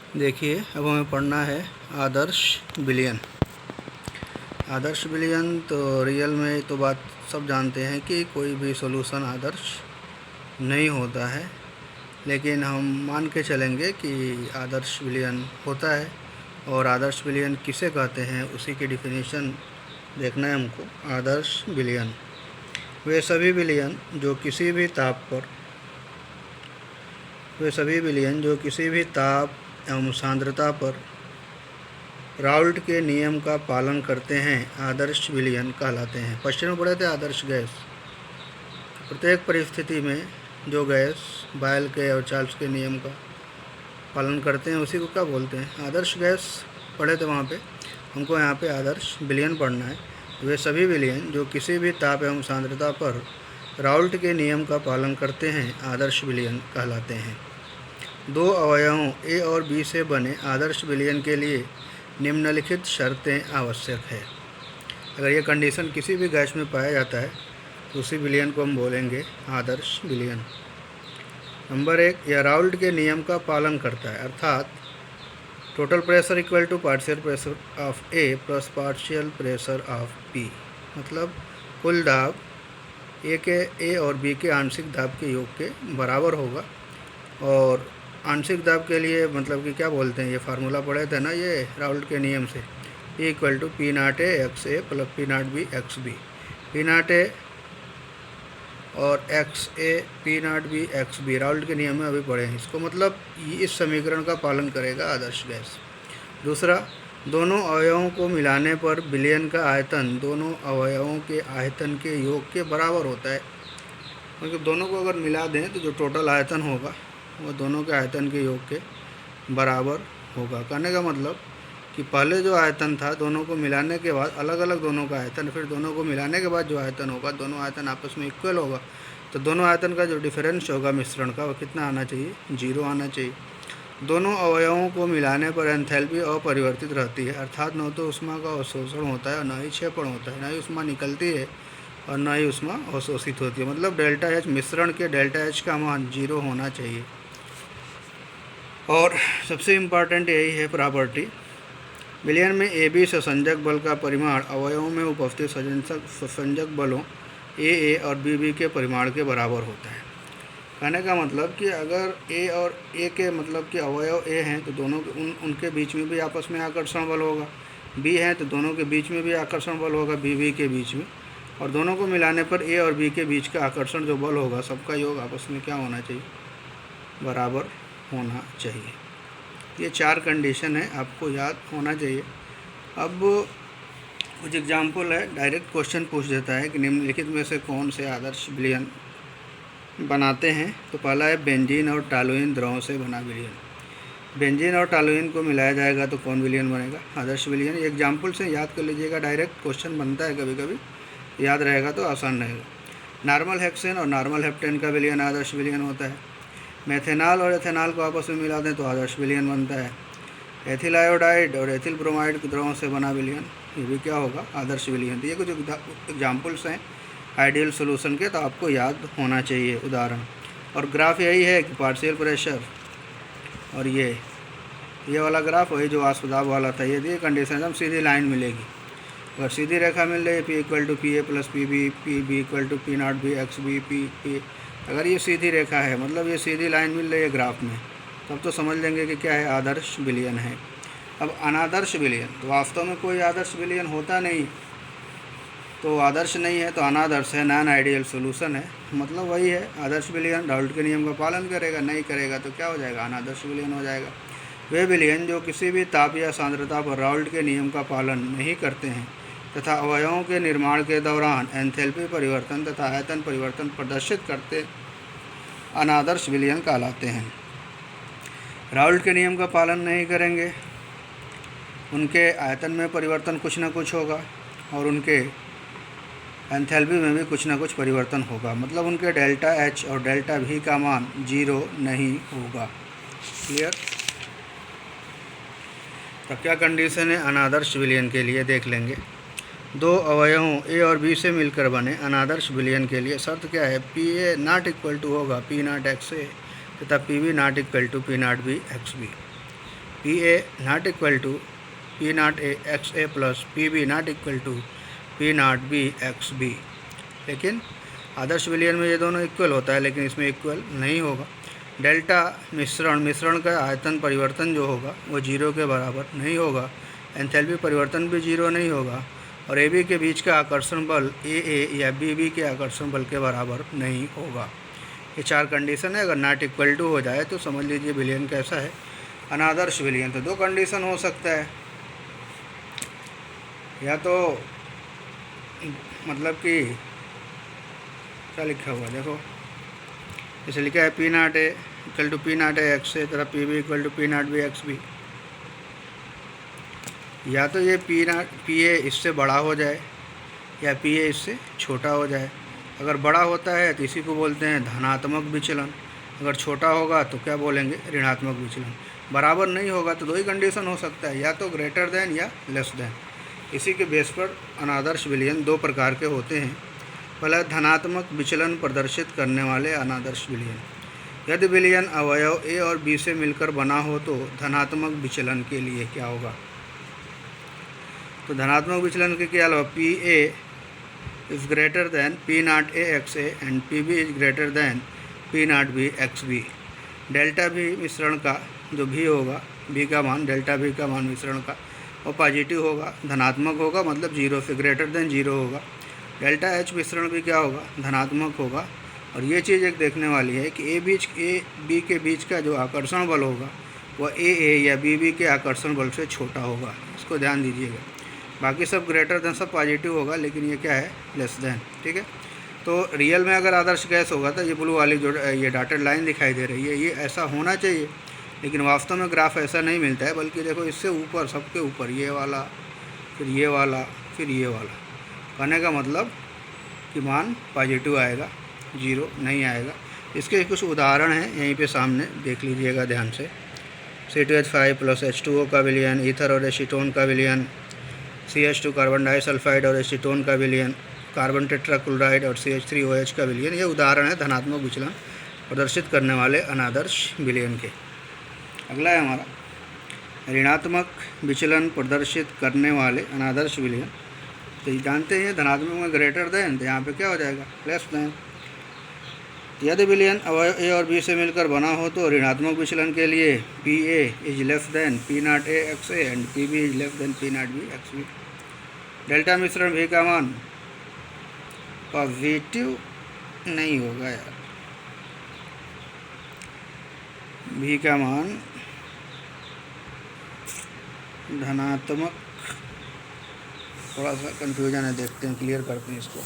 देखिए, अब हमें पढ़ना है आदर्श विलयन। आदर्श विलयन तो रियल में तो बात सब जानते हैं कि कोई भी सॉल्यूशन आदर्श नहीं होता है, लेकिन हम मान के चलेंगे कि आदर्श विलयन होता है। और आदर्श विलयन किसे कहते हैं उसी की डिफिनीशन देखना है हमको। आदर्श विलयन वे सभी विलयन जो किसी भी ताप एवं सांद्रता पर राउल्ट के नियम का पालन करते हैं आदर्श विलयन कहलाते हैं। पश्चिम में पढ़े थे आदर्श गैस। प्रत्येक परिस्थिति में जो गैस बायल के और चार्ल्स के नियम का पालन करते हैं उसी को क्या बोलते हैं? आदर्श गैस पढ़े थे वहाँ पे। हमको यहाँ पे आदर्श विलयन पढ़ना है। वे सभी विलयन जो किसी भी ताप एवं सांद्रता पर राउल्ट के नियम का पालन करते हैं आदर्श विलयन कहलाते हैं। दो अवयवों ए और बी से बने आदर्श विलयन के लिए निम्नलिखित शर्तें आवश्यक है। अगर ये कंडीशन किसी भी गैस में पाया जाता है तो उसी विलयन को हम बोलेंगे आदर्श विलयन। नंबर 1, यह राउल्ट के नियम का पालन करता है, अर्थात total pressure equal to partial pressure of A plus partial pressure of B. मतलब कुल दाब ए और बी के आंशिक दाब के योग के बराबर होगा। और आंशिक दाब के लिए मतलब कि क्या बोलते हैं, ये फार्मूला पढ़े थे ना ये राउल्ट के नियम से, E equal to P naught A X A plus P naught B X B. P naught A और X A P naught B X B Raoult के नियम में अभी पढ़े हैं इसको। मतलब इस समीकरण का पालन करेगा आदर्श गैस। दूसरा, दोनों अवयवों को मिलाने पर विलयन का आयतन दोनों अवयवों के आयतन के योग के बराबर होता है। मतलब दोनों को अगर मिला दें तो जो टोटल आयतन होगा वो दोनों के आयतन के योग के बराबर होगा। कहने का मतलब कि पहले जो आयतन था दोनों को मिलाने के बाद अलग अलग दोनों का आयतन, फिर दोनों को मिलाने के बाद जो आयतन होगा दोनों आयतन आपस में इक्वल होगा। तो दोनों आयतन का जो डिफरेंस होगा मिश्रण का वो कितना आना चाहिए? 0 आना चाहिए। दोनों अवयवों को मिलाने पर एंथैल्पी अपरिवर्तित रहती है, अर्थात न तो ऊष्मा का अवशोषण होता है और न ही क्षेपण होता है, न ही ऊष्मा निकलती है और न ही ऊष्मा अवशोषित होती है। मतलब डेल्टा एच मिश्रण के डेल्टा एच का मान 0 होना चाहिए। और सबसे इम्पॉर्टेंट यही है प्रॉपर्टी, विलयन में ए बी संसंजक बल का परिमाण अवयवों में उपस्थित संसंजक बलों ए और बी के परिमाण के बराबर होता है। कहने का मतलब कि अगर ए और ए के मतलब कि अवयव ए हैं तो दोनों उनके बीच में भी आपस में आकर्षण बल होगा, बी हैं तो दोनों के बीच में भी आकर्षण बल होगा बी के बीच में, और दोनों को मिलाने पर ए और बी के बीच का आकर्षण जो बल होगा सबका योग आपस में क्या होना चाहिए? बराबर होना चाहिए। ये 4 कंडीशन है, आपको याद होना चाहिए। अब कुछ एग्जाम्पल है, डायरेक्ट क्वेश्चन पूछ देता है कि निम्नलिखित में से कौन से आदर्श विलयन बनाते हैं। तो पहला है बेंजीन और टॉलुइन द्रवों से बना विलयन। बेंजीन और टॉलुइन को मिलाया जाएगा तो कौन विलयन बनेगा? आदर्श विलयन। एग्जाम्पल से याद कर लीजिएगा, डायरेक्ट क्वेश्चन बनता है कभी कभी, याद रहेगा तो आसान रहेगा। नॉर्मल हेक्सेन और नॉर्मल हेप्टेन का विलयन आदर्श विलयन होता है। मेथेनॉल और एथेनॉल को आपस में मिला दें तो आदर्श विलयन बनता है। एथिल आयोडाइड और एथिल ब्रोमाइड द्रवों से बना विलयन, ये भी क्या होगा? आदर्श विलयन। तो ये कुछ एग्जाम्पल्स हैं आइडियल सॉल्यूशन के, तो आपको याद होना चाहिए उदाहरण। और ग्राफ यही है कि पार्शियल प्रेशर और ये वाला ग्राफ वही जो वाष्पदाब वाला था, ये कंडीशन एकदम सीधी लाइन मिलेगी। अगर सीधी रेखा मिल रही है P equal to P A plus P B equal to P naught B X B P, अगर ये सीधी रेखा है मतलब ये सीधी लाइन मिल रही है ग्राफ में, तब तो समझ लेंगे कि क्या है? आदर्श विलयन है। अब अनादर्श विलयन, तो वास्तव में कोई आदर्श विलयन होता नहीं, तो आदर्श नहीं है तो अनादर्श है, नॉन आइडियल सॉल्यूशन है। मतलब वही है, आदर्श विलयन राउल्ट के नियम का पालन करेगा, नहीं करेगा तो क्या हो जाएगा? अनादर्श विलयन हो जाएगा। वे विलयन जो किसी भी ताप या सांद्रता पर राउल्ट के नियम का पालन नहीं करते हैं तथा अवयवों के निर्माण के दौरान एंथैल्पी परिवर्तन तथा आयतन परिवर्तन प्रदर्शित करते अनादर्श विलयन कहलाते हैं। राउल्ट के नियम का पालन नहीं करेंगे, उनके आयतन में परिवर्तन कुछ ना कुछ होगा और उनके एंथैल्पी में भी कुछ ना कुछ परिवर्तन होगा। मतलब उनके डेल्टा एच और डेल्टा वी का मान 0 नहीं होगा। क्लियर? तो क्या कंडीशन है अनादर्श विलयन के लिए देख लेंगे। दो अवयवों ए और बी से मिलकर बने अनादर्श विलयन के लिए शर्त क्या है? P A not equal to होगा पी नाट एक्स ए तथा P B not equal to P naught B X B. P A not equal to P naught A X A plus P B not equal to P naught B X B. लेकिन आदर्श विलयन में ये दोनों equal होता है, लेकिन इसमें इक्वल नहीं होगा। डेल्टा मिश्रण का आयतन परिवर्तन जो होगा वो जीरो के बराबर नहीं होगा। एंथैल्पी परिवर्तन भी जीरो नहीं होगा। और ए बी के बीच का आकर्षण बल ए या बी के आकर्षण बल के बराबर नहीं होगा। ये 4 कंडीशन है। अगर नॉट इक्वल टू हो जाए तो समझ लीजिए विलयन कैसा है, अनादर्श विलयन। तो 2 कंडीशन हो सकता है, या तो मतलब कि क्या लिखा हुआ देखो, इसे लिखा है P naught A equal to P naught A X A, तरह P B equal to P naught B X B. या तो ये पी ए इससे बड़ा हो जाए या पी ए इससे छोटा हो जाए। अगर बड़ा होता है तो इसी को बोलते हैं धनात्मक विचलन, अगर छोटा होगा तो क्या बोलेंगे, ऋणात्मक विचलन। बराबर नहीं होगा तो 2 ही कंडीशन हो सकता है, या तो ग्रेटर देन या लेस देन। इसी के बेस पर अनादर्श विलयन 2 प्रकार के होते हैं। पहला धनात्मक विचलन प्रदर्शित करने वाले अनादर्श विलयन। यदि विलयन अवयव ए और बी से मिलकर बना हो तो धनात्मक विचलन के लिए क्या होगा। तो धनात्मक विचलन के क्या होगा, P A is greater than P naught A X A and P B is greater than P naught B X B. Delta भी मिश्रण का जो भी होगा, बी का मान, डेल्टा भी का मान मिश्रण का, वो पॉजिटिव होगा, धनात्मक होगा, मतलब 0 से ग्रेटर देन 0 होगा। डेल्टा एच मिश्रण भी क्या होगा, धनात्मक होगा। और ये चीज़ एक देखने वाली है कि ए बी के बीच का जो आकर्षण बल होगा वह ए या बी के आकर्षण बल से छोटा होगा। इसको ध्यान दीजिएगा। बाकी सब ग्रेटर देन, सब पॉजिटिव होगा, लेकिन ये क्या है, लेस देन। ठीक है। तो रियल में अगर आदर्श गैस होगा तो ये ब्लू वाली जो ये डॉटेड लाइन दिखाई दे रही है, ये ऐसा होना चाहिए, लेकिन वास्तव में ग्राफ ऐसा नहीं मिलता है। बल्कि देखो इससे ऊपर, सबके ऊपर ये वाला, फिर ये वाला, फिर ये वाला। कहने का मतलब कि मान पॉजिटिव आएगा, 0 नहीं आएगा। इसके कुछ उदाहरण हैं, यहीं पे सामने देख लीजिएगा ध्यान से। C2H5 प्लस H2O का विलयन, ईथर और एसीटोन का विलयन, CH2 कार्बन डाइसल्फाइड और एसीटोन का विलयन, कार्बन टेट्राक्लोराइड और CH3OH का विलयन। ये उदाहरण है धनात्मक विचलन प्रदर्शित करने वाले अनादर्श विलयन के। अगला है हमारा ऋणात्मक विचलन प्रदर्शित करने वाले अनादर्श विलयन। तो ये जानते हैं धनात्मक में ग्रेटर देन, तो यहाँ पे क्या हो जाएगा, लेस देन। यदि विलयन अवयव ए और बी से मिलकर बना हो तो ऋणात्मक विचलन के लिए P A is less than P naught A X A and P B is less than P naught B X B. Delta मिश्रण भी का मान पॉजिटिव नहीं होगा यार, भी का मान धनात्मक, थोड़ा सा कंफ्यूजन है, देखते हैं, क्लियर करते हैं इसको।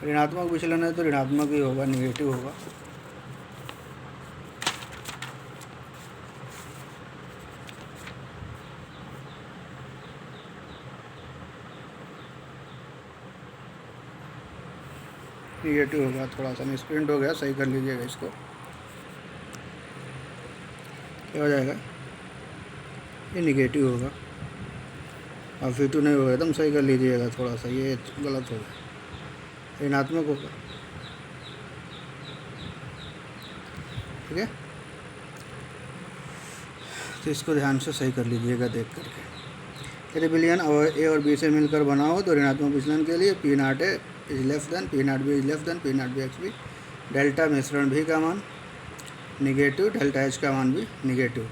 ऋणात्मक विचलन है तो ऋणात्मक ही होगा, निगेटिव होगा। निगेटिव होगा, थोड़ा सा मिसप्रिंट हो गया, सही कर लीजिएगा इसको। क्या हो जाएगा, ये निगेटिव होगा, पॉजिटिव नहीं होगा, एकदम सही कर लीजिएगा, थोड़ा सा ये गलत होगा, ऋणात्मक होगा। ठीक है, तो इसको ध्यान से सही कर लीजिएगा देख करके। यदि विलयन ए और बी से मिलकर बना हो तो ऋणात्मक विचलन के लिए P naught A is less than P naught B is less than P naught B X B. Delta मिश्रण भी का मान निगेटिव, डेल्टा एच का मान भी निगेटिव।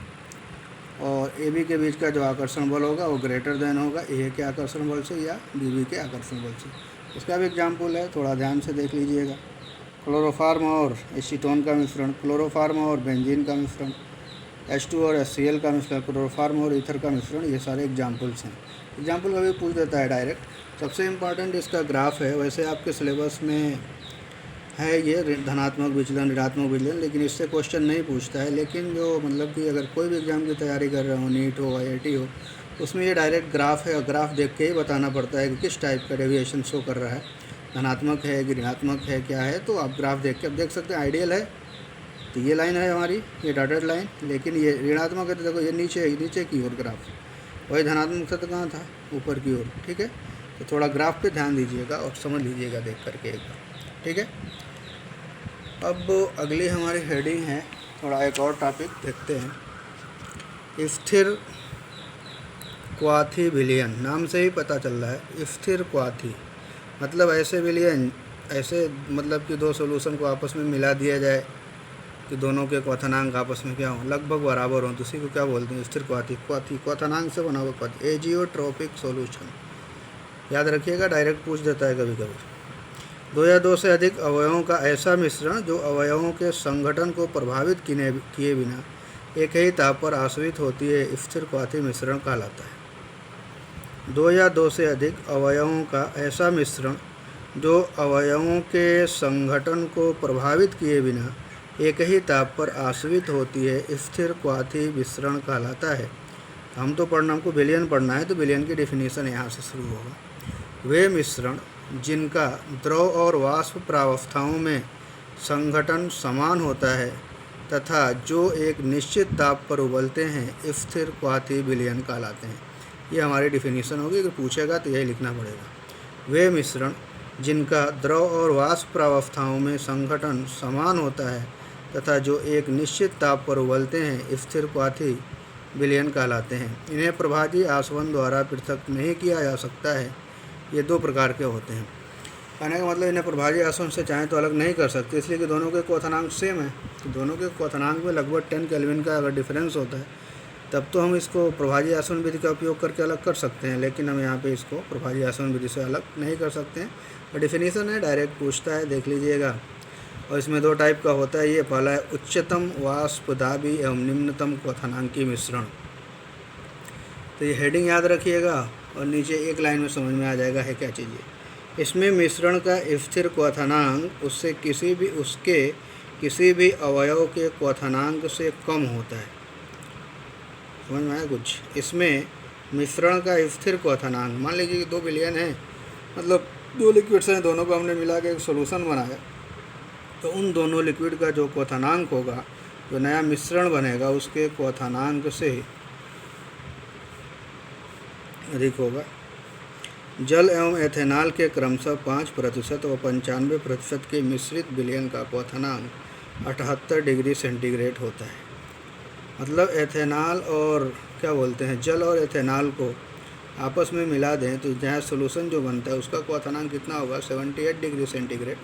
और ए बी के बीच का जो आकर्षण बल होगा वो ग्रेटर देन होगा ए के आकर्षण बल से या बी के आकर्षण बल से। इसका भी एग्जाम्पल है, थोड़ा ध्यान से देख लीजिएगा। क्लोरोफार्म और एसीटोन का मिश्रण, क्लोरोफार्म और बेंजीन का मिश्रण, H2 और HCl का मिश्रण, क्लोरोफार्म और ईथर का मिश्रण, ये सारे एग्जाम्पल्स हैं। एग्जाम्पल कभी पूछ देता है डायरेक्ट। सबसे इम्पॉर्टेंट इसका ग्राफ है। वैसे आपके सिलेबस में है ये धनात्मक विचलन, ऋणात्मक विचलन, लेकिन इससे क्वेश्चन नहीं पूछता है। लेकिन जो मतलब कि अगर कोई भी एग्ज़ाम की तैयारी कर रहे हो, नीट हो, IIT हो, उसमें ये डायरेक्ट ग्राफ है और ग्राफ देख के ही बताना पड़ता है कि किस टाइप का डेविएशन शो कर रहा है, धनात्मक है कि ऋणात्मक है, क्या है। तो आप ग्राफ देख के अब देख सकते हैं। आइडियल है तो ये लाइन है हमारी, ये डॉटेड लाइन, लेकिन ये ऋणात्मक है तो देखो ये नीचे की ओर ग्राफ, वही धनात्मक था तो कहाँ था, ऊपर की ओर। ठीक है, तो थोड़ा ग्राफ पे ध्यान दीजिएगा और समझ लीजिएगा देख करके एक बार। ठीक है, अब अगली हमारी हेडिंग है थोड़ा एक और टॉपिक देखते हैं। स्थिर क्वाथी विलयन, नाम से ही पता चल रहा है स्थिर क्वाथी मतलब ऐसे विलयन, ऐसे मतलब कि दो सॉल्यूशन को आपस में मिला दिया जाए कि दोनों के क्वथनांक आपस में क्या हो, लगभग बराबर हों, तो उसी को क्या बोलते हैं, स्थिर क्वाथी। क्वाथी क्वथनांक से बना हुआ क्वाथी। एजियोट्रोपिक सॉल्यूशन याद रखिएगा, डायरेक्ट पूछ देता है कभी कभी। दो या दो से अधिक अवयवों का ऐसा मिश्रण जो अवयवों के संगठन को प्रभावित किए बिना एक ही ताप पर आश्रित होती है, स्थिर क्वाथी मिश्रण कहलाता है। दो या दो से अधिक अवयवों का ऐसा मिश्रण जो अवयवों के संगठन को प्रभावित किए बिना एक ही ताप पर आश्रित होती है, स्थिर क्वाथी मिश्रण कहलाता है। हमको विलयन पढ़ना है, तो विलयन की डेफिनेशन यहाँ से शुरू होगा। वे मिश्रण जिनका द्रव और वाष्प प्रावस्थाओं में संघटन समान होता है तथा जो एक निश्चित ताप पर उबलते हैं, स्थिर क्वाथी विलयन कहलाते हैं। ये हमारी डेफिनेशन होगी, अगर पूछेगा तो यही लिखना पड़ेगा। वे मिश्रण जिनका द्रव और वाष्प प्रावस्थाओं में संघटन समान होता है तथा जो एक निश्चित ताप पर उबलते हैं, स्थिर क्वाथी विलयन कहलाते हैं। इन्हें प्रभाजी आसवन द्वारा पृथक नहीं किया जा सकता है। ये दो प्रकार के होते हैं। कहने का मतलब इन्हें प्रभाजी आसवन से चाहें तो अलग नहीं कर सकते, इसलिए कि दोनों के क्वथनांक सेम है। तो दोनों के क्वथनांक में लगभग 10 केल्विन का अगर डिफरेंस होता है तब तो हम इसको प्रभाजी आसवन विधि का उपयोग करके अलग कर सकते हैं, लेकिन हम यहाँ पे इसको प्रभाजी आसवन विधि से अलग नहीं कर सकते हैं। और डेफिनेशन है, डायरेक्ट पूछता है, देख लीजिएगा। और इसमें दो टाइप का होता है। ये पहला है उच्चतम वाष्पदाबी एवं निम्नतम क्वथनांकी मिश्रण। तो ये हेडिंग याद रखिएगा और नीचे एक लाइन में समझ में आ जाएगा है क्या चीज़ है। इसमें मिश्रण का स्थिर क्वथनांक उसके किसी भी अवयव के क्वथनांक से कम होता है। समझ में आया कुछ? इसमें मिश्रण का स्थिर क्वथनांक, मान लीजिए कि दो विलयन है, मतलब दो लिक्विड्स हैं, दोनों को हमने मिला के एक सोल्यूशन बनाया, तो उन दोनों लिक्विड का जो क्वथनांक होगा, जो नया मिश्रण बनेगा, उसके क्वथनांक से अधिक होगा। जल एवं एथेनॉल के क्रमशः 5% और 95% के मिश्रित विलयन का क्वथनांक 78 डिग्री सेंटीग्रेड होता है। मतलब एथेनॉल और क्या बोलते हैं, जल और एथेनॉल को आपस में मिला दें तो जहाँ सोल्यूशन जो बनता है उसका क्वथनांक कितना होगा, 78 डिग्री सेंटीग्रेड।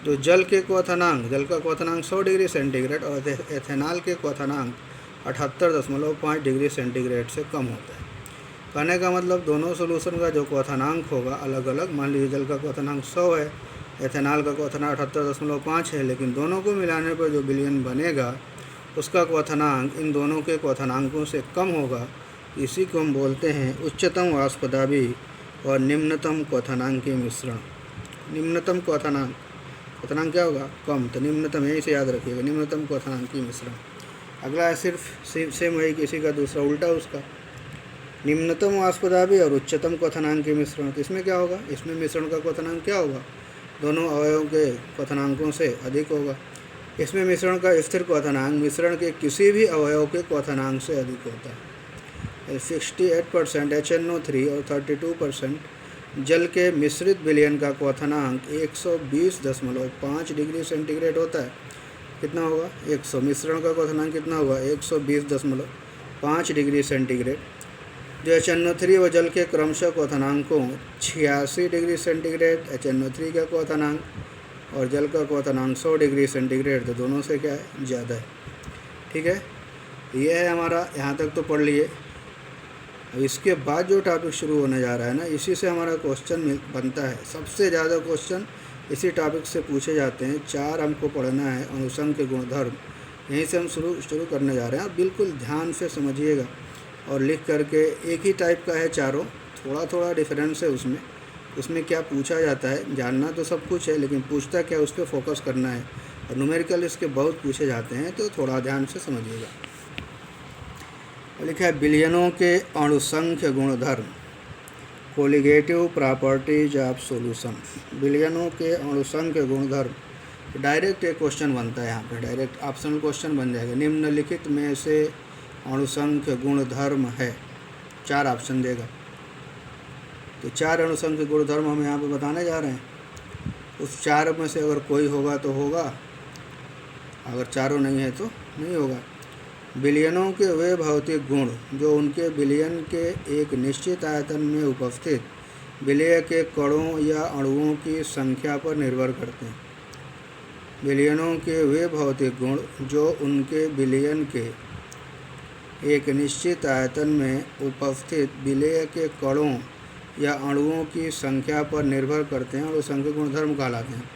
तो जल का क्वथनांक 100 डिग्री सेंटीग्रेड और एथेनॉल के क्वथनांक 78.5 डिग्री सेंटीग्रेड से कम होता है। कहने का मतलब दोनों सोल्यूशन का जो क्वथनांक होगा अलग अलग। मान लीजिए जल का क्वथनांक 100 है, एथेनॉल का क्वथनांक 78.5 है, लेकिन दोनों को मिलाने पर जो विलयन बनेगा उसका क्वथनांक इन दोनों के क्वथनांकों से कम होगा। इसी को हम बोलते हैं उच्चतम वाष्पदाबी और निम्नतम क्वथनांकी मिश्रण। निम्नतम क्वथनांक क्या होगा, कम, तो निम्नतम यहीं से याद रखिएगा, निम्नतम क्वथनांकी मिश्रण। अगला है सिर्फ सेम वही, किसी का दूसरा उल्टा उसका, निम्नतम वाष्पदाबी और उच्चतम क्वथनांकी मिश्रण। तो इसमें क्या होगा, इसमें मिश्रण का क्वथनांक क्या होगा, दोनों अवयवों के क्वथनांकों से अधिक होगा। इसमें मिश्रण का स्थिर क्वथनांक मिश्रण के किसी भी अवयव के क्वथनांक से अधिक होता है। 68% HNO3 और 32% जल के मिश्रित विलयन का क्वथनांक 120.5 डिग्री सेंटीग्रेड होता है। कितना होगा, 100। मिश्रण का क्वथनांक कितना होगा, 120.5 डिग्री सेंटीग्रेड। जो HNO3 व जल के क्रमशः क्वथनांकों 86 डिग्री सेंटीग्रेड HNO3 का क्वथनांक और जल का क्वथनांक 100 डिग्री सेंटीग्रेड, तो दोनों से क्या है, ज़्यादा है। ठीक है, ये है हमारा, यहाँ तक तो पढ़ लिए। अब इसके बाद जो टॉपिक शुरू होने जा रहा है ना, इसी से हमारा क्वेश्चन बनता है। सबसे ज़्यादा क्वेश्चन इसी टॉपिक से पूछे जाते हैं। 4 हमको पढ़ना है, अनुसंग के गुणधर्म, यहीं से हम शुरू करने जा रहे हैं। आप बिल्कुल ध्यान से समझिएगा और लिख करके, एक ही टाइप का है चारों, थोड़ा थोड़ा डिफरेंस है उसमें क्या पूछा जाता है, जानना तो सब कुछ है, लेकिन पूछता क्या उस पर फोकस करना है। और न्यूमेरिकल इसके बहुत पूछे जाते हैं, तो थोड़ा ध्यान से समझिएगा। लिखा है विलयनों के अणुसंख्य गुणधर्म, कोलिगेटिव प्रॉपर्टीज ऑफ सॉल्यूशन। विलयनों के अणुसंख्य गुणधर्म, डायरेक्ट एक क्वेश्चन बनता है यहाँ पे, डायरेक्ट ऑप्शनल क्वेश्चन बन जाएगा। निम्नलिखित में से अणुसंख्य गुणधर्म है, 4 ऑप्शन देगा। तो 4 अणुसंख्य गुणधर्म हम यहाँ पे बताने जा रहे हैं। उस 4 में से अगर कोई होगा तो होगा, अगर चारों नहीं है तो नहीं होगा। विलयनों के वे भौतिक गुण जो उनके विलयन के एक निश्चित आयतन में उपस्थित विलय के कणों या अणुओं की संख्या पर निर्भर करते हैं। विलयनों के वे भौतिक गुण जो उनके विलयन के एक निश्चित आयतन में उपस्थित विलय के कणों या अणुओं की संख्या पर निर्भर करते हैं और संख्या गुणधर्म कहलाते हैं।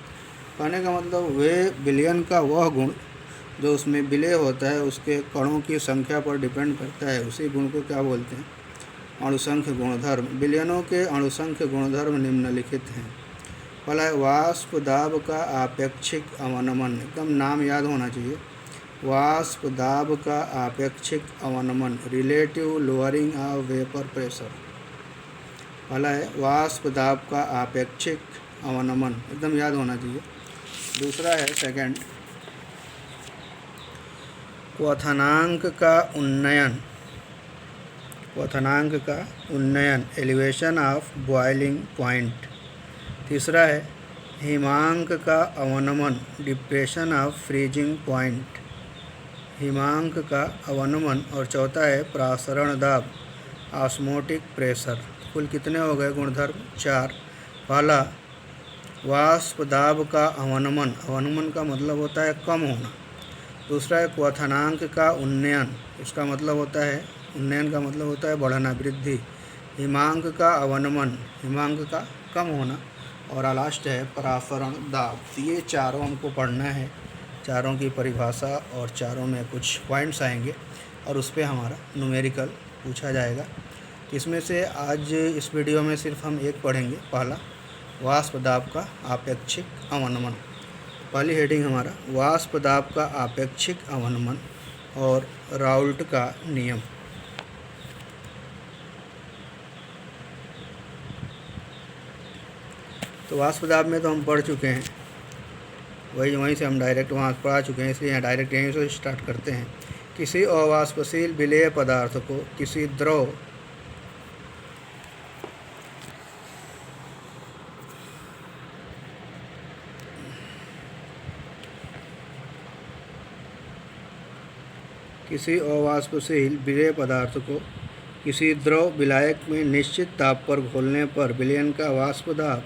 कहने का मतलब वे विलयन का वह गुण जो उसमें विलय होता है उसके कणों की संख्या पर डिपेंड करता है, उसी गुण को क्या बोलते हैं? अणुसंख्य गुणधर्म। विलयनों के अणुसंख्य गुणधर्म निम्नलिखित हैं। पहला है वाष्प दाब का आपेक्षिक अवनमन, एकदम नाम याद होना चाहिए। वाष्प दाब का आपेक्षिक अवनमन, relative lowering of vapour pressure. पहला है वाष्प दाब का आपेक्षिक अवनमन, एकदम याद होना चाहिए। दूसरा है सेकंड, क्वथनांक का उन्नयन। क्वथनांक का उन्नयन, एलिवेशन ऑफ बॉइलिंग पॉइंट। तीसरा है हिमांक का अवनमन, डिप्रेशन ऑफ फ्रीजिंग पॉइंट। हिमांक का अवनमन। और चौथा है प्रासरण दाब, ऑस्मोटिक प्रेशर। कुल कितने हो गए गुणधर्म? 4। पहला वाष्प दाब का अवनमन, अवनमन का मतलब होता है कम होना। दूसरा है क्वथनांक का उन्नयन, इसका मतलब होता है उन्नयन का मतलब होता है बढ़ना, वृद्धि। हिमांक का अवनमन, हिमांक का कम होना। और लास्ट है प्रासरण दाब। ये चारों हमको पढ़ना है, चारों की परिभाषा और चारों में कुछ पॉइंट्स आएंगे और उस पर हमारा न्यूमेरिकल पूछा जाएगा। इसमें से आज इस वीडियो में सिर्फ हम एक पढ़ेंगे, पहला वाष्प दाब का आपेक्षिक अवनमन। पहली हेडिंग हमारा वाष्प दाब का आपेक्षिक अवनमन और राउल्ट का नियम। तो वाष्प दाब में तो हम पढ़ चुके हैं, वहीं से हम डायरेक्ट वहाँ पढ़ा चुके हैं, इसलिए यहाँ डायरेक्ट यहीं से स्टार्ट करते हैं। किसी अवाष्पशील विलेय पदार्थ को किसी द्रव विलेय पदार्थ को किसी द्रव विलायक में निश्चित ताप पर घोलने पर विलयन का वाष्प दाब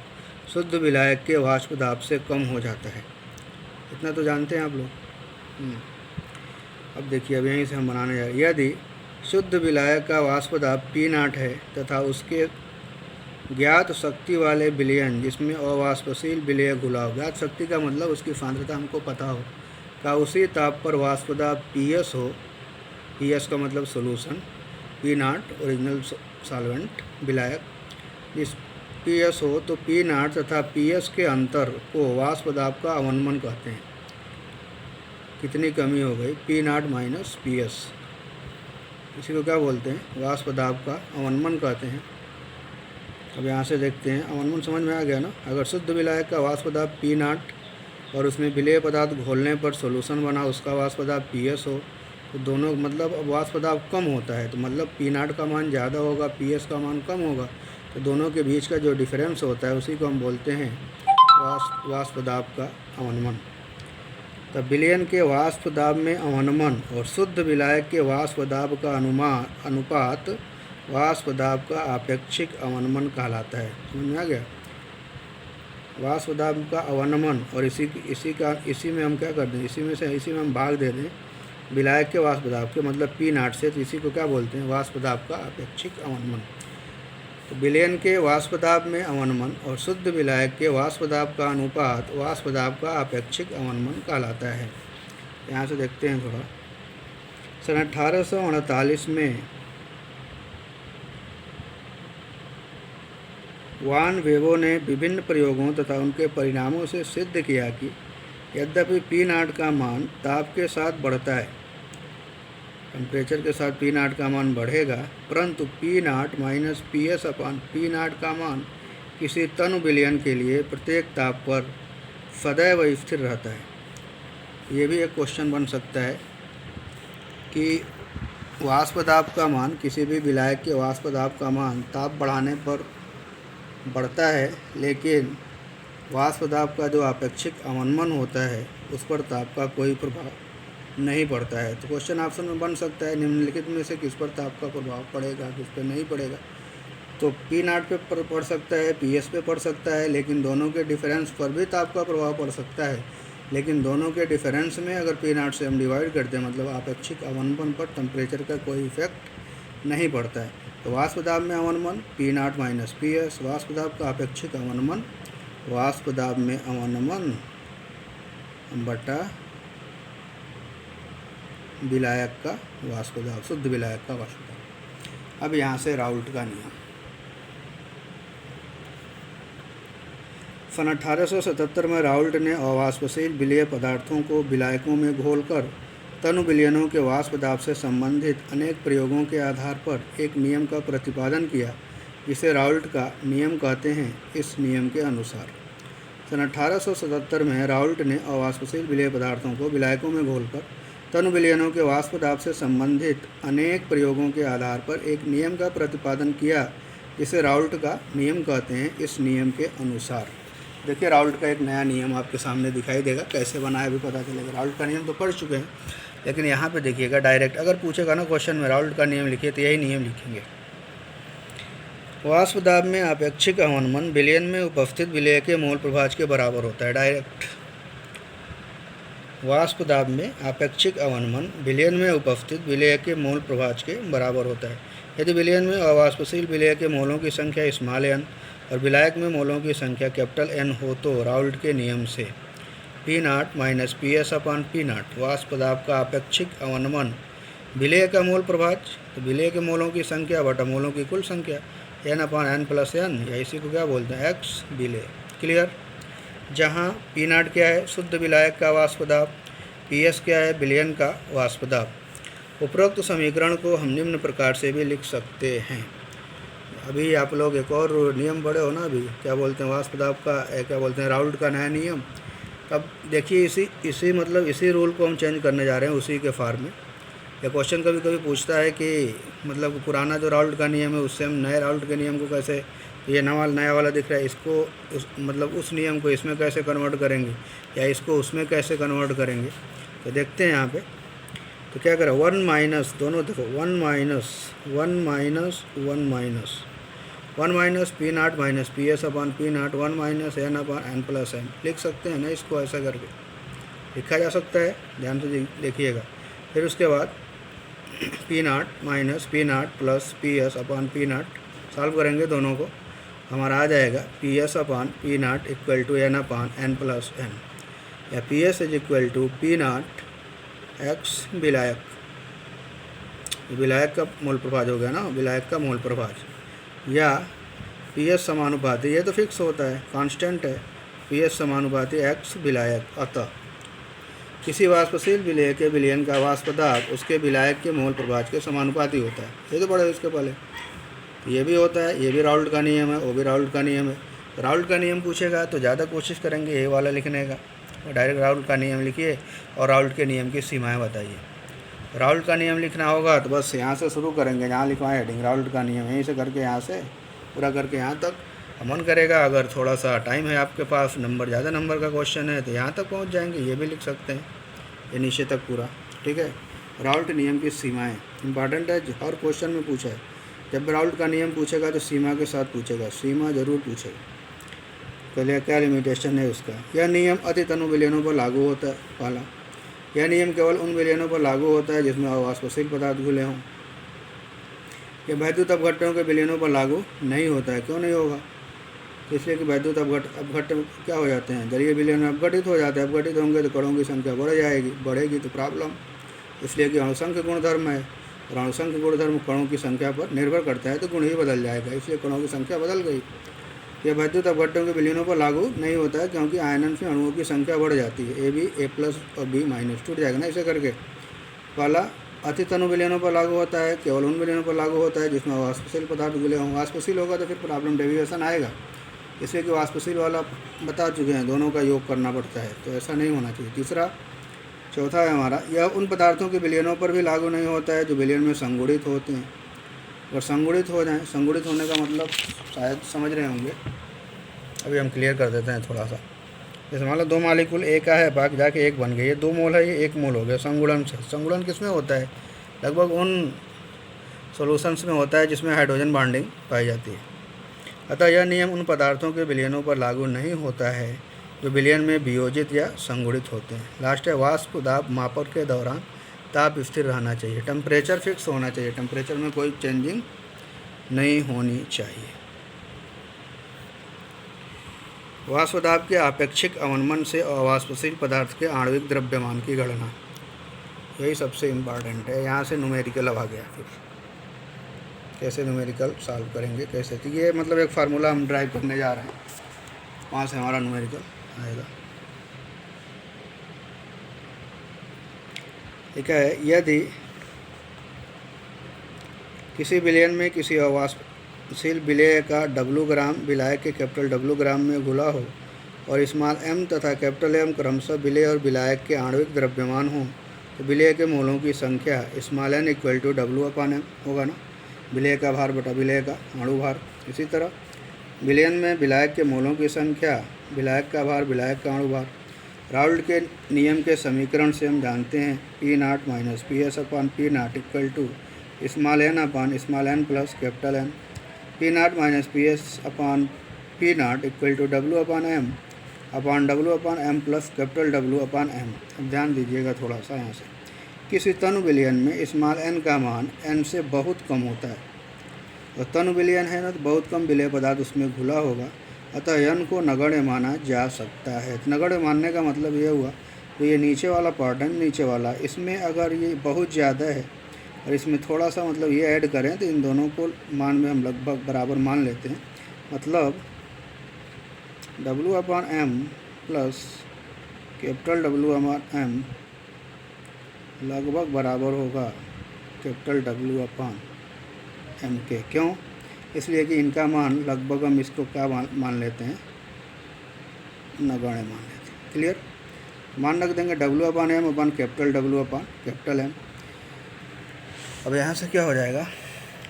शुद्ध विलायक के वाष्प दाब से कम हो जाता है। इतना तो जानते हैं आप लोग। अब देखिए, अब यहीं से हम बनाने जा रहे हैं। यदि शुद्ध विलायक का वाष्प दाब P0 है तथा उसके ज्ञात शक्ति वाले विलयन जिसमें अवाष्पशील विलेय घुला हो, ज्ञात शक्ति का मतलब उसकी सांद्रता हमको पता हो, का उसी ताप पर वाष्प दाब PS हो, PS का मतलब सोल्यूशन, P0 ओरिजिनल सॉल्वेंट विलायक, जिस PS हो तो P0 तथा PS के अंतर को वाष्प दाब का अवनमन कहते हैं। कितनी कमी हो गई? P0 माइनस PS, इसी को क्या बोलते हैं? वाष्प दाब का अवनमन कहते हैं। अब यहाँ से देखते हैं, अवनमन समझ में आ गया ना। अगर शुद्ध विलायक का वाष्प दाब P0 और उसमें विलेय पदार्थ घोलने पर सोल्यूशन बना, उसका वाष्प दाब PS हो, तो दोनों मतलब वाष्प दाब कम होता है, तो मतलब P0 का मान ज़्यादा होगा, PS का मान कम होगा, तो दोनों के बीच का जो डिफरेंस होता है उसी को हम बोलते हैं वाष्प दाब का अवनमन। तब विलयन के वाष्प दाब में अवनमन और शुद्ध विलायक के वाष्प दाब का अनुपात वाष्प दाब का आपेक्षिक अवनमन कहलाता है। समझ में आ गया? वाष्प दाब का अवनमन और इसी में हम क्या कर दें, इसी में हम भाग दे दें विलायक के वाष्प दाब के, मतलब P0 से, तो इसी को क्या बोलते हैं? वाष्प दाब का आपेक्षिक अवनमन। तो विलयन के वाष्प दाब में अवनमन और शुद्ध विलायक के वाष्प दाब का अनुपात वाष्प दाब का आपेक्षिक अवनमन कहलाता है। यहाँ से देखते हैं थोड़ा। सन 1848 में वान वेवो ने विभिन्न प्रयोगों तथा उनके परिणामों से सिद्ध किया कि यद्यपि P0 का मान ताप के साथ बढ़ता है, टेम्परेचर के साथ P0 का मान बढ़ेगा, परंतु P0 minus PS upon P0 का मान किसी तनु विलयन के लिए प्रत्येक ताप पर सदैव स्थिर रहता है। ये भी एक क्वेश्चन बन सकता है कि वाष्प दाब का मान, किसी भी विलायक के वाष्प दाब का मान ताप बढ़ाने पर बढ़ता है, लेकिन वाष्प दाब का जो आपेक्षिक अवनमन होता है उस पर ताप का कोई प्रभाव नहीं पड़ता है। तो क्वेश्चन ऑप्शन में बन सकता है निम्नलिखित में से किस पर ताप का प्रभाव पड़ेगा, किस पर नहीं पड़ेगा। तो P0 पे पड़ सकता है, PS पे पड़ सकता है, लेकिन दोनों के डिफरेंस पर भी ताप का प्रभाव पड़ सकता है। लेकिन दोनों के डिफरेंस में अगर P0 से हम डिवाइड करते हैं मतलब आपेक्षिक अवनमन पर टेम्परेचर का कोई इफेक्ट नहीं पड़ता है। तो वाष्प दाब में अवनमन P0 माइनस PS, वाष्प दाब का आपेक्षिक अवनमन वाष्प दाब में अवनमन बटा विलायक का वाष्प दाब, शुद्ध विलायक का वाष्प दाब। अब यहाँ से राउल्ट का नियम। सन 1877 में राउल्ट ने अवाष्पशील विलेय पदार्थों को विलायकों में घोलकर तनु विलयनों के वाष्प दाब से संबंधित अनेक प्रयोगों के आधार पर एक नियम का प्रतिपादन किया, जिसे राउल्ट का नियम कहते हैं। इस नियम के अनुसार सन 1877 में राउल्ट ने अवाष्पशील विलेय पदार्थों को विलायकों में घोलकर तनु विलयनों के वाष्प दाब से संबंधित अनेक प्रयोगों के आधार पर एक नियम का प्रतिपादन किया, जिसे राउल्ट का नियम कहते हैं। इस नियम के अनुसार देखिए राउल्ट का एक नया नियम आपके सामने दिखाई देगा, कैसे बना है अभी पता चलेगा। राउल्ट का नियम तो पढ़ चुके हैं, लेकिन यहाँ पे देखिएगा डायरेक्ट अगर पूछेगा ना क्वेश्चन में राउल्ट का नियम लिखिए तो यही नियम लिखेंगे। वाष्प दाब में आपेक्षिक अवनमन विलयन में उपस्थित विलेय के मोल प्रभाज के बराबर होता है। डायरेक्ट वाष्प दाब में आपेक्षिक अवनमन विलयन में उपस्थित विलेय के मोल प्रभाज के बराबर होता है। यदि विलयन में अवाष्पशील विलेय के मोलों की संख्या स्मॉल n और विलायक में मोलों की संख्या कैपिटल N हो तो राउल्ट के नियम से P0 minus PS upon P0 वाष्प दाब का आपेक्षिक अवनमन विलेय का मोल प्रभाज, तो विलेय के मोलों की संख्या बटा मोलों की कुल संख्या n upon n plus n, या इसी को क्या बोलते हैं x विलेय। क्लियर। जहाँ P0 क्या है शुद्ध विलायक का वाष्प दाब, PS क्या है विलयन का वाष्प दाब। उपरोक्त समीकरण को हम निम्न प्रकार से भी लिख सकते हैं। अभी आप लोग एक और नियम पढ़े हो ना, अभी क्या बोलते हैं वाष्प दाब का क्या बोलते हैं राउल्ट का नया नियम। अब देखिए इसी रूल को हम चेंज करने जा रहे हैं उसी के फॉर्म में। या क्वेश्चन कभी कभी पूछता है कि मतलब पुराना जो राउल्ट का नियम है उससे हम नए राउल्ट के नियम को कैसे, ये नया वाला दिख रहा है इसको उस नियम को इसमें कैसे कन्वर्ट करेंगे या इसको उसमें कैसे कन्वर्ट करेंगे। तो देखते हैं यहाँ पे। तो क्या करें 1 माइनस, दोनों देखो 1 minus P0 minus PS upon P0 1 minus n upon n plus n लिख सकते हैं ना, इसको ऐसा करके लिखा जा सकता है, ध्यान से देखिएगा। फिर उसके बाद P0 minus P0 plus PS upon P0 solve करेंगे दोनों को, हमारा आ जाएगा PS upon P0 equal to n upon n plus n, या PS is equal to P0 x विलायक, विलायक का मोल प्रभाज हो गया ना, विलायक का मोल प्रभाज, या PS समानुपाती, ये तो फिक्स होता है कांस्टेंट है, PS समानुपाती x विलायक। अतः किसी वाष्पशील विलेय के विलयन का वाष्प दाब उसके विलायक के मोल प्रभाज के समानुपाती होता है। ये तो पढ़े इसके पहले, ये भी होता है, ये भी राउल्ट का नियम है, वो भी राउल्ट का नियम है। राउल्ट का नियम पूछेगा तो ज़्यादा कोशिश करेंगे ये वाला लिखने का, डायरेक्ट राउल्ट का नियम लिखिए और राउल्ट के नियम की सीमाएं बताइए। राउल्ट का नियम लिखना होगा तो बस यहाँ से शुरू करेंगे, जहाँ लिखवाएं हेडिंग राउल्ट का नियम, यहीं से करके यहाँ से पूरा करके यहाँ तक मन करेगा। अगर थोड़ा सा टाइम है आपके पास, ज़्यादा नंबर का क्वेश्चन है तो यहाँ तक पहुँच जाएंगे, ये भी लिख सकते हैं, ये नीचे तक पूरा। ठीक है, राउल्ट नियम की सीमाएँ इंपॉर्टेंट है, हर क्वेश्चन में पूछा है। जब राउल्ट का नियम पूछेगा तो सीमा के साथ पूछेगा, सीमा जरूर पूछेगा, पहले क्या लिमिटेशन है उसका। यह नियम अति तनु विलयनों पर लागू होता है। पहला, यह नियम केवल उन विलयनों पर लागू होता है जिसमें अवाष्पशील पदार्थ घुले हों। यह वैद्युत अपघट्टों के विलयनों पर लागू नहीं होता है। क्यों नहीं होगा? इसलिए कि वैद्युत अपघट्ट क्या हो जाते हैं, जलीय विलयन अपघटित हो जाते हैं, अपघटित होंगे तो कणों की संख्या बढ़ेगी तो प्रॉब्लम। इसलिए कि अणुसंख्य गुणधर्म है और अणुसंख्य गुणधर्म कणों की संख्या पर निर्भर करता है, तो गुण ही बदल जाएगा, इसलिए कणों की संख्या बदल गई। यह वैद्युत अपघट्टों के विलयनों पर लागू नहीं होता है क्योंकि आयनन से अणुओं की संख्या बढ़ जाती है, A प्लस और B माइनस टूट जाएगा ना इसे करके। पहला, अति तनु विलयनों पर लागू होता है, केवल उन विलयनों पर लागू होता है जिसमें वाष्पशील पदार्थ घुले हों। वाष्पशील होगा तो फिर प्रॉब्लम डेविएशन आएगा, इसलिए कि वाष्पशील वाला बता चुके हैं, दोनों का योग करना पड़ता है, तो ऐसा नहीं होना चाहिए। तीसरा, चौथा है हमारा, यह उन पदार्थों के विलयनों पर भी लागू नहीं होता है जो विलयन में संगुणित होते हैं। अगर संगुणित हो जाएं, संगुणित होने का मतलब शायद समझ रहे होंगे, अभी हम क्लियर कर देते हैं थोड़ा सा। जैसे मान लो 2 मालिक्यूल ए का है, बाकी जाके 1 बन गया, ये 2 मोल है, ये 1 मोल हो गया संगुणन से। संगुणन किस में होता है? लगभग उन सॉल्यूशंस में होता है जिसमें हाइड्रोजन बॉन्डिंग पाई जाती है। अतः यह नियम उन पदार्थों के विलयनों पर लागू नहीं होता है जो विलयन में वियोजित या संगुणित होते हैं। लास्ट है, वाष्प दाब मापन के दौरान ताप स्थिर रहना चाहिए, टेम्परेचर फिक्स होना चाहिए, टेम्परेचर में कोई चेंजिंग नहीं होनी चाहिए। वाष्प दाब के आपेक्षिक अवनमन से अवाष्पशील पदार्थ के आणविक द्रव्यमान की गणना, यही सबसे इम्पॉर्टेंट है। यहाँ से न्यूमेरिकल अब आ गया, फिर कैसे न्यूमेरिकल सॉल्व करेंगे कैसे, तो ये मतलब एक फार्मूला हम ड्राइव करने जा रहे हैं, वहाँ से हमारा न्यूमेरिकल आएगा। ठीक है, यदि किसी विलयन में किसी अवाष्पशील विलेय का W ग्राम विलायक के कैपिटल W ग्राम में घुला हो और स्मॉल m तथा कैपिटल M क्रमशः विलेय और विलायक के आणविक द्रव्यमान हों, तो विलेय के मोलों की संख्या small n equal to W/m होगा ना, विलेय का भार बटा विलेय का अणु भार। इसी तरह विलयन में विलायक के मोलों की संख्या विलायक का भार विलायक का अणु भार। राउल्ट के नियम के समीकरण से हम जानते हैं P0 minus PS/P0 equal to small n plus capital N। P0 minus PS/P0 equal to W/m plus capital W/m। अब ध्यान दीजिएगा थोड़ा सा यहाँ से, किसी तनु विलयन में स्मॉल n का मान n से बहुत कम होता है, और तनु विलयन है ना, तो बहुत कम विलेय पदार्थ उसमें घुला होगा, अतः n को नगण्य माना जा सकता है। नगण्य मानने का मतलब ये हुआ, तो ये नीचे वाला पार्ट है, नीचे वाला, इसमें अगर ये बहुत ज़्यादा है और इसमें थोड़ा सा मतलब ये ऐड करें तो इन दोनों को मान में हम लगभग बराबर मान लेते हैं। मतलब W/m प्लस कैपिटल W/m लगभग बराबर होगा कैपिटल W/m के। क्यों? इसलिए कि इनका मान लगभग हम इसको क्या मान लेते हैं, नगण्य मान लेते हैं। क्लियर? मान रख देंगे W/m अपन कैपिटल W/M। अब यहाँ से क्या हो जाएगा,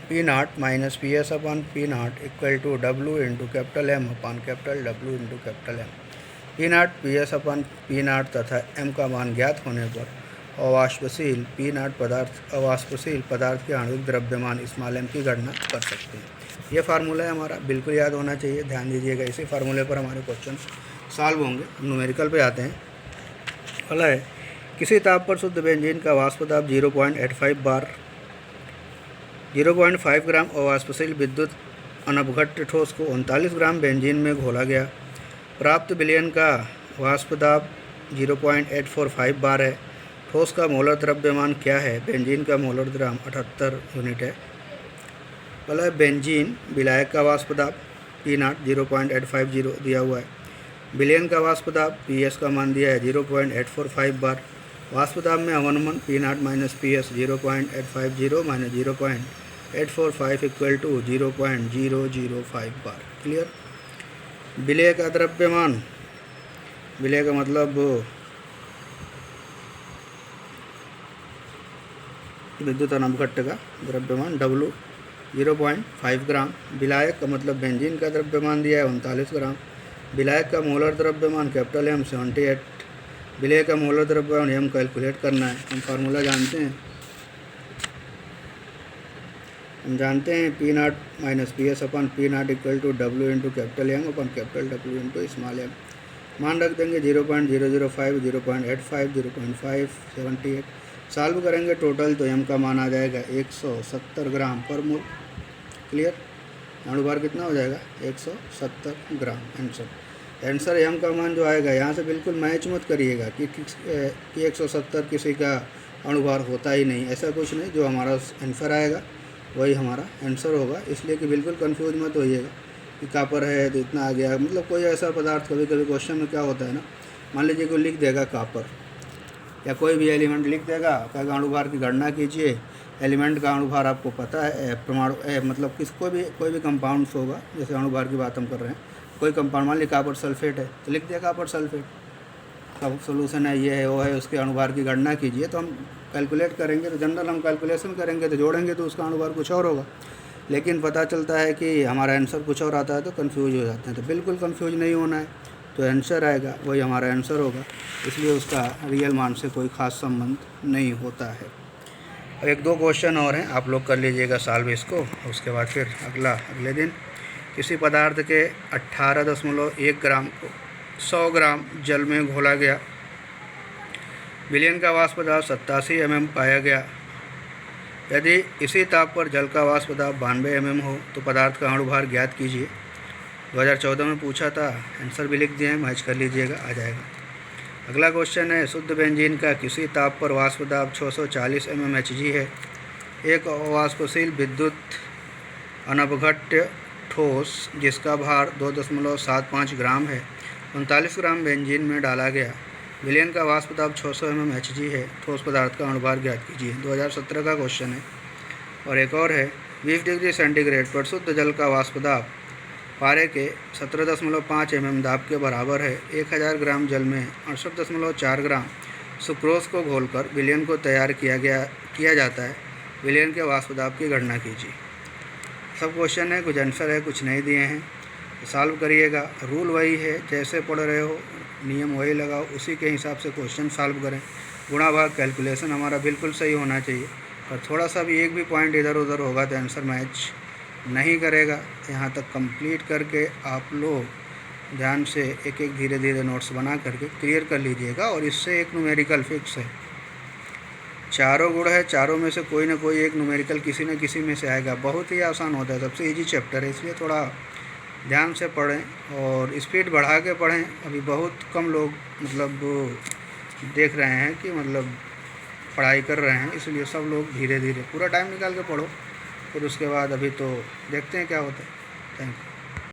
P0 minus PS/P0 equal to W into capital M upon capital W into capital M। P0 PS/P0 तथा M का मान ज्ञात होने पर अवाष्पशील पदार्थ के आणविक द्रव्यमान स्मॉल m की गणना कर सकते हैं। ये फार्मूला है हमारा, बिल्कुल याद होना चाहिए, ध्यान दीजिएगा। इसी फार्मूले पर हमारे क्वेश्चन सॉल्व होंगे। न्यूमेरिकल पे आते हैं। पहला है, किसी ताप पर शुद्ध बेंजीन का वाष्प दाब 0.85 बार 0.5 ग्राम अवाष्पशील विद्युत अनपघट्ट ठोस को 39 ग्राम बेंजीन में घोला गया। प्राप्त विलयन का वाष्प दाब 0.845 बार है। ठोस का मोलर द्रव्यमान क्या है? बेंजीन का मोलर द्रव्यमान 78 यूनिट है। पहला बेंजीन विलायक का वाष्प दाब P0 0.850 दिया हुआ है। विलयन का वाष्प दाब PS का मान दिया है 0.845 बार। वाष्प दाब में अवनमन P0 minus PS 0.850 minus 0.845 equal to 0.005 bar. Clear? विलेय का द्रव्यमान, विलेय का मतलब विद्युत अनपघट्ट का द्रव्यमान W 0.5 ग्राम। विलायक का मतलब बेंजीन का द्रव्यमान दिया है 39 ग्राम। विलायक का मोलर द्रव्यमान कैपिटल M 78। विलेय का मोलर द्रव्यमान M कैलकुलेट करना है। हम फार्मूला जानते हैं, P0 minus PS/P0 equal to W into capital M upon capital W into small m। मान रख देंगे 0.005 0.85 0.5 78। सॉल्व करेंगे टोटल तो m का मान आ जाएगा 170 ग्राम पर मोल। क्लियर? अणुभार कितना हो जाएगा? 170 ग्राम। आंसर m का मान जो आएगा, यहाँ से बिल्कुल मैच मत करिएगा कि 170 किसी का अणुभार होता ही नहीं, ऐसा कुछ नहीं। जो हमारा आंसर आएगा वही हमारा आंसर होगा। इसलिए कि बिल्कुल कंफ्यूज मत होइएगा कि कापर है तो इतना आ गया। मतलब कोई ऐसा पदार्थ, कभी कभी क्वेश्चन में क्या होता है ना, मान लीजिए कोई लिख देगा कापर या कोई भी एलिमेंट लिख देगा, कहेगा अणुभार की गणना कीजिए। एलिमेंट का अणुभार आपको पता है, परमाणु मतलब कोई भी कंपाउंड्स होगा, जैसे अणुभार की बात हम कर रहे हैं, कोई कंपाउंड मान लीजिए कापर सल्फेट है तो लिख दिया कापर सल्फेट का सोल्यूशन है, ये है वो है, उसके अणुभार की गणना कीजिए। तो हम कैलकुलेट करेंगे तो जनरल हम कैलकुलेशन करेंगे तो जोड़ेंगे तो उसका अणुभार कुछ और होगा, लेकिन पता चलता है कि हमारा आंसर कुछ और आता है तो कंफ्यूज हो जाते हैं। तो बिल्कुल कंफ्यूज नहीं होना है, तो आंसर आएगा, वही हमारा आंसर होगा, इसलिए उसका रियल मान से कोई ख़ास संबंध नहीं होता है। अब एक दो क्वेश्चन और हैं, आप लोग कर लीजिएगा सॉल्व इसको, उसके बाद फिर अगले दिन। किसी पदार्थ के 18.1 ग्राम को 100 ग्राम जल में घोला गया, विलयन का वाष्प दाब 87 mm पाया गया। यदि इसी ताप पर जल का वाष्प दाब 92 mm हो तो पदार्थ का अणु भार ज्ञात कीजिए। 2014 में पूछा था, आंसर भी लिख दिए हैं, मैच कर लीजिएगा, आ जाएगा। अगला क्वेश्चन है, शुद्ध बेंजीन का किसी ताप पर वाष्प दाब 640 mmHg है। एक अवाष्पशील विद्युत अनपघट्य ठोस जिसका भार 2.75 ग्राम है 39 ग्राम बेंजीन में डाला गया, विलयन का वाष्प दाब 600 mmHg है, ठोस पदार्थ का अणुभार ज्ञात कीजिए। 2017 का क्वेश्चन है। और एक और है, 20 डिग्री सेंटीग्रेड पर शुद्ध जल का वाष्प दाब पारे के 17.5 mm दाब के बराबर है। 1000 ग्राम जल में 68.4 ग्राम सुक्रोज को घोलकर विलयन को तैयार किया जाता है, विलयन के वाष्प दाब की गणना कीजिए। सब क्वेश्चन है, कुछ आंसर है, कुछ नहीं दिए हैं, सॉल्व करिएगा। रूल वही है, जैसे पढ़ रहे हो नियम वही लगाओ, उसी के हिसाब से क्वेश्चन सॉल्व करें। गुणा भाग कैलकुलेशन हमारा बिल्कुल सही होना चाहिए, और थोड़ा सा भी एक भी पॉइंट इधर उधर होगा तो आंसर मैच नहीं करेगा। यहाँ तक कंप्लीट करके आप लोग ध्यान से एक एक धीरे धीरे नोट्स बना करके क्लियर कर लीजिएगा। और इससे एक न्यूमेरिकल फिक्स है, चारों गुण है, चारों में से कोई ना कोई एक न्यूमेरिकल किसी न किसी में से आएगा। बहुत ही आसान होता है, सबसे इजी चैप्टर है, इसलिए थोड़ा ध्यान से पढ़ें और स्पीड बढ़ा के पढ़ें। अभी बहुत कम लोग देख रहे हैं कि पढ़ाई कर रहे हैं, इसलिए सब लोग धीरे धीरे पूरा टाइम निकाल के पढ़ो। फिर उसके बाद अभी तो देखते हैं क्या होता है। Thank you.